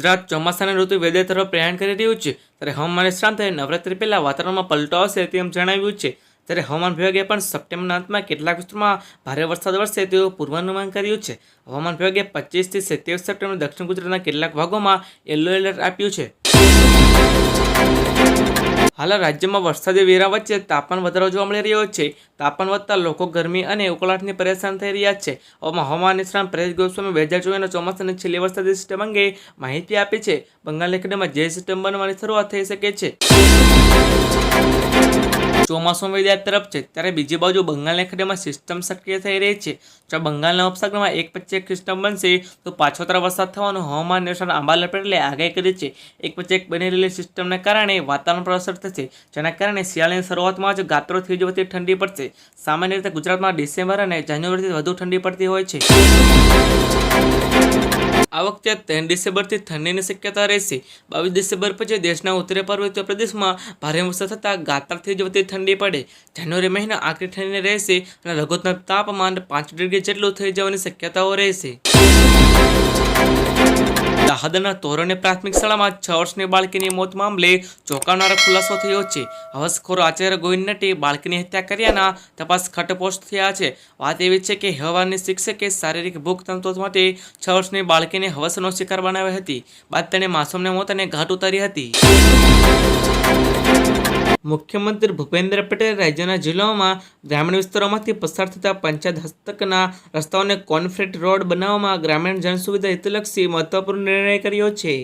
ગુજરાત ચોમાસાની ઋતુ વેદે તરફ પ્રયાણ કરી રહ્યું છે, ત્યારે હવામાન નિષ્ણાંતોએ નવરાત્રી પહેલાં વાતાવરણમાં પલટો આવશે તેમ જણાવ્યું છે. ત્યારે હવામાન વિભાગે પણ સપ્ટેમ્બરના અંતમાં કેટલાક વિસ્તારોમાં ભારે વરસાદ વરસે તેવું પૂર્વાનુમાન કર્યું છે. હવામાન વિભાગે 25 થી 27 સપ્ટેમ્બર દક્ષિણ ગુજરાતના કેટલાક ભાગોમાં યલો એલર્ટ આપ્યું છે. હાલ રાજ્યમાં વરસાદી વેરા વચ્ચે તાપમાન વધારો જોવા મળી રહ્યો છે. તાપમાન વધતા લોકો ગરમી અને ઉકળાટની પરેશાન થઈ રહ્યા છે. હવામાન નિષ્ણાત પરેશ ગોસ્વામી 2024 ચોમાસાની છેલ્લી વરસાદી સિસ્ટમ અંગે માહિતી આપી છે. બંગાળની ખાડીમાં 2 સપ્ટેમ્બર બનવાની શરૂઆત થઈ શકે છે. ચોમાસું વેદિયાત તરફ છે, ત્યારે બીજી બાજુ બંગાળની ખાડીમાં સિસ્ટમ સક્રિય થઈ રહી છે. જો બંગાળના ઉપસાગરમાં એક પછી એક સિસ્ટમ બનશે તો પાછોતરા વરસાદ થવાનું હવામાન નિષ્ણાત અંબાલાલ પટેલે આગાહી કરી છે. એક પછી એક બની રહેલી સિસ્ટમને કારણે વાતાવરણ પર અસર થશે, જેના કારણે શિયાળાની શરૂઆતમાં જ ગાત્રો થઈ જવાથી ઠંડી પડશે. સામાન્ય રીતે ગુજરાતમાં ડિસેમ્બર અને જાન્યુઆરીથી વધુ ઠંડી પડતી હોય છે. આ વખતે 3 ડિસેમ્બરથી ઠંડીની શક્યતા રહેશે. 22 ડિસેમ્બર પછી દેશના ઉત્તરી પર્વતીય પ્રદેશમાં ભારે વરસાદ થતાં ગાત્ર થઈ જવાથી ઠંડી પડે. જાન્યુઆરી મહિના આખરી ઠંડી રહેશે અને લઘુત્તમ તાપમાન 5 ડિગ્રી જેટલું થઈ જવાની શક્યતાઓ રહેશે. દાહોદના તોરણી પ્રાથમિક શાળામાં 6 વર્ષની બાળકીની મોત મામલે ચોંકાવનારો ખુલાસો થયો છે. હવસખોર આચાર્ય ગોવિંદ નટી બાળકીની હત્યા કર્યાના તપાસ ખટપોસ્ટ થયા છે. વાત એવી છે કે હવારની શિક્ષકે શારીરિક ભૂખ સંતોષ માટે 6 વર્ષની બાળકીને હવસનો શિકાર બનાવી હતી. બાદ તેણે માસૂમને મોતને ઘાટ ઉતારી હતી. મુખ્યમંત્રી ભૂપેન્દ્ર પટેલે રાજ્યના જિલ્લાઓમાં ગ્રામીણ વિસ્તારોમાંથી પસાર થતા પંચાયત હસ્તકના રસ્તાઓને કોન્ક્રીટ રોડ બનાવવામાં ગ્રામીણ જનસુવિધા હિતલક્ષી મહત્વપૂર્ણ નિર્ણય કર્યો છે.